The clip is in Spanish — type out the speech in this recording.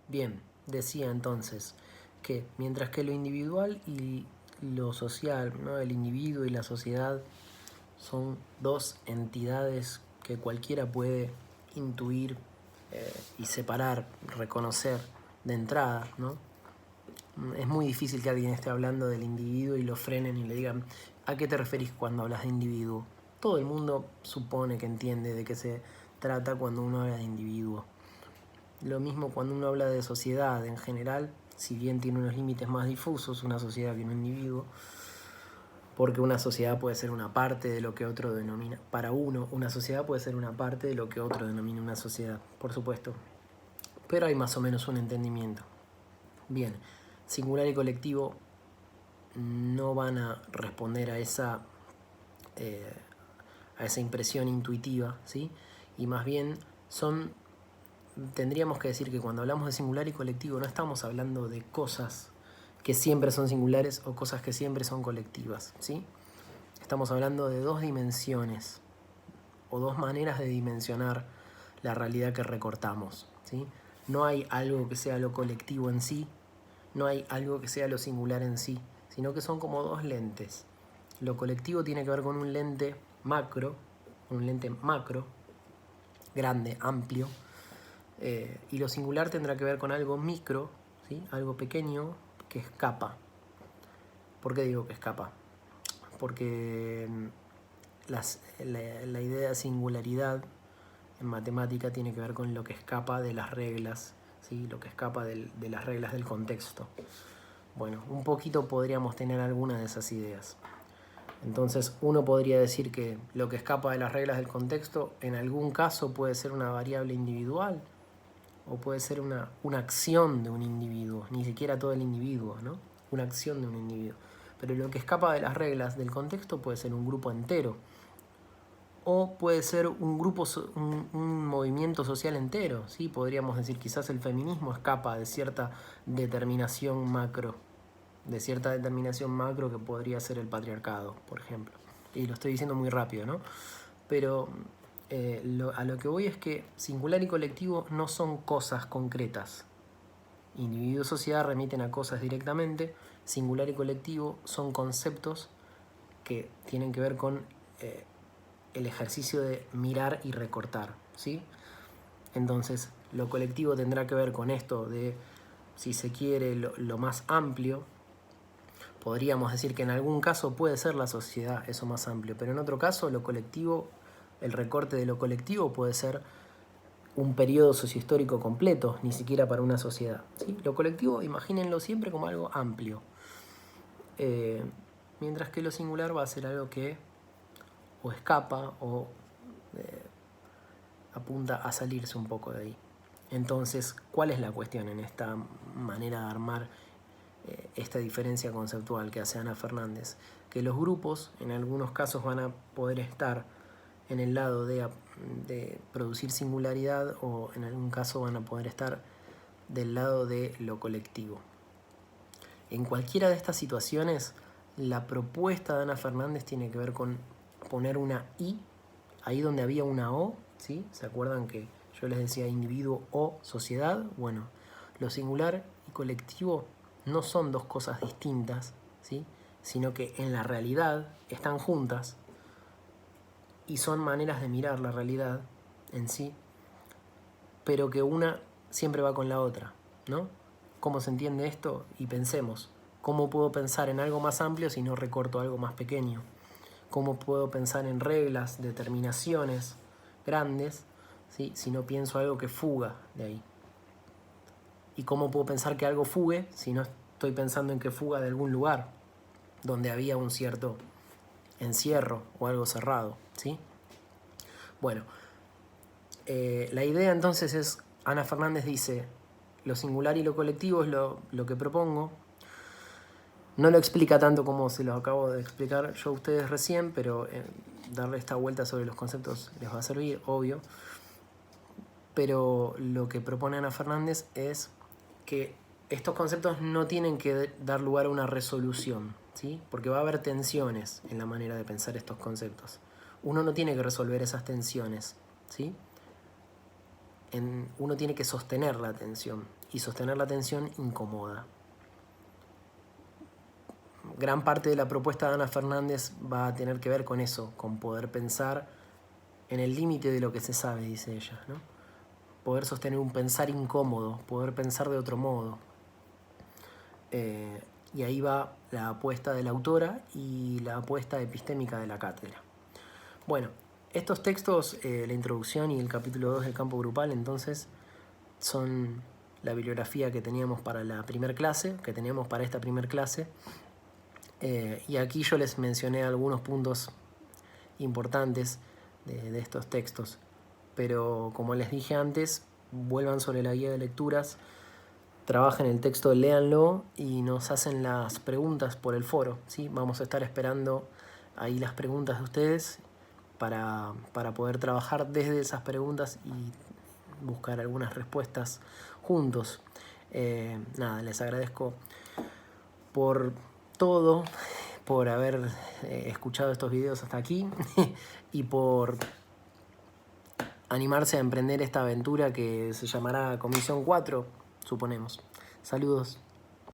Bien, decía entonces que mientras que lo individual y lo social, ¿no? El individuo y la sociedad son dos entidades que cualquiera puede intuir y separar, reconocer de entrada, ¿no? Es muy difícil que alguien esté hablando del individuo y lo frenen y le digan ¿a qué te referís cuando hablas de individuo? Todo el mundo supone que entiende de qué se trata cuando uno habla de individuo. Lo mismo cuando uno habla de sociedad en general, si bien tiene unos límites más difusos, una sociedad que un individuo, porque una sociedad puede ser una parte de lo que otro denomina, para uno, una sociedad puede ser una parte de lo que otro denomina una sociedad, por supuesto, pero hay más o menos un entendimiento. Bien, singular y colectivo no van a responder eh, a esa impresión intuitiva, ¿sí? Y más bien tendríamos que decir que cuando hablamos de singular y colectivo no estamos hablando de cosas que siempre son singulares o cosas que siempre son colectivas, ¿sí? Estamos hablando de dos dimensiones o dos maneras de dimensionar la realidad que recortamos, ¿sí? No hay algo que sea lo colectivo en sí, no hay algo que sea lo singular en sí, sino que son como dos lentes. Lo colectivo tiene que ver con un lente macro, grande, amplio, y lo singular tendrá que ver con algo micro, ¿sí? Algo pequeño que escapa. ¿Por qué digo que escapa? Porque la idea de singularidad en matemática tiene que ver con lo que escapa de las reglas, ¿sí? Lo que escapa de las reglas del contexto. Bueno, un poquito podríamos tener alguna de esas ideas. Entonces uno podría decir que lo que escapa de las reglas del contexto en algún caso puede ser una variable individual o puede ser una acción de un individuo, ni siquiera todo el individuo, ¿no? Una acción de un individuo. Pero lo que escapa de las reglas del contexto puede ser un grupo entero o puede ser un grupo, un movimiento social entero, ¿sí? Podríamos decir quizás el feminismo escapa de cierta determinación macro, que podría ser el patriarcado, por ejemplo. Y lo estoy diciendo muy rápido, ¿no? Pero a lo que voy es que singular y colectivo no son cosas concretas. Individuo y sociedad remiten a cosas directamente, singular y colectivo son conceptos que tienen que ver con el ejercicio de mirar y recortar, ¿sí? Entonces, lo colectivo tendrá que ver con esto de, si se quiere, lo más amplio. Podríamos decir que en algún caso puede ser la sociedad eso más amplio, pero en otro caso lo colectivo, el recorte de lo colectivo puede ser un periodo sociohistórico completo, ni siquiera para una sociedad, ¿sí? Lo colectivo, imagínenlo siempre como algo amplio, eh, mientras que lo singular va a ser algo que o escapa o eh, apunta a salirse un poco de ahí. Entonces, ¿cuál es la cuestión en esta manera de armar esta diferencia conceptual que hace Ana Fernández? Que los grupos en algunos casos van a poder estar en el lado de producir singularidad o en algún caso van a poder estar del lado de lo colectivo. En cualquiera de estas situaciones, la propuesta de Ana Fernández tiene que ver con poner una I, ahí donde había una O, ¿sí? ¿Se acuerdan que yo les decía individuo o sociedad? Bueno, lo singular y colectivo no son dos cosas distintas, ¿sí? Sino que en la realidad están juntas y son maneras de mirar la realidad en sí, pero que una siempre va con la otra, ¿no? ¿Cómo se entiende esto? Y pensemos, ¿cómo puedo pensar en algo más amplio si no recorto algo más pequeño? ¿Cómo puedo pensar en reglas, determinaciones grandes, ¿sí? Si no pienso algo que fuga de ahí? ¿Y cómo puedo pensar que algo fugue si no estoy pensando en que fuga de algún lugar donde había un cierto encierro o algo cerrado, ¿sí? Bueno, la idea entonces es, Ana Fernández dice, lo singular y lo colectivo es lo que propongo. No lo explica tanto como se lo acabo de explicar yo a ustedes recién, pero darle esta vuelta sobre los conceptos les va a servir, obvio. Pero lo que propone Ana Fernández es que estos conceptos no tienen que dar lugar a una resolución, ¿sí? Porque va a haber tensiones en la manera de pensar estos conceptos. Uno no tiene que resolver esas tensiones, ¿sí? uno tiene que sostener la atención, y sostener la atención incomoda. Gran parte de la propuesta de Ana Fernández va a tener que ver con eso, con poder pensar en el límite de lo que se sabe, dice ella, ¿no? Poder sostener un pensar incómodo, poder pensar de otro modo. Y ahí va la apuesta de la autora y la apuesta epistémica de la cátedra. Bueno, estos textos, la introducción y el capítulo 2 del campo grupal, entonces, son la bibliografía que teníamos para la primer clase, que teníamos para esta primer clase. Y aquí yo les mencioné algunos puntos importantes de estos textos. Pero como les dije antes, vuelvan sobre la guía de lecturas, trabajen el texto, léanlo y nos hacen las preguntas por el foro, ¿sí? Vamos a estar esperando ahí las preguntas de ustedes para poder trabajar desde esas preguntas y buscar algunas respuestas juntos. Nada, les agradezco por todo, por haber escuchado estos videos hasta aquí y por animarse a emprender esta aventura que se llamará Comisión 4, suponemos. Saludos.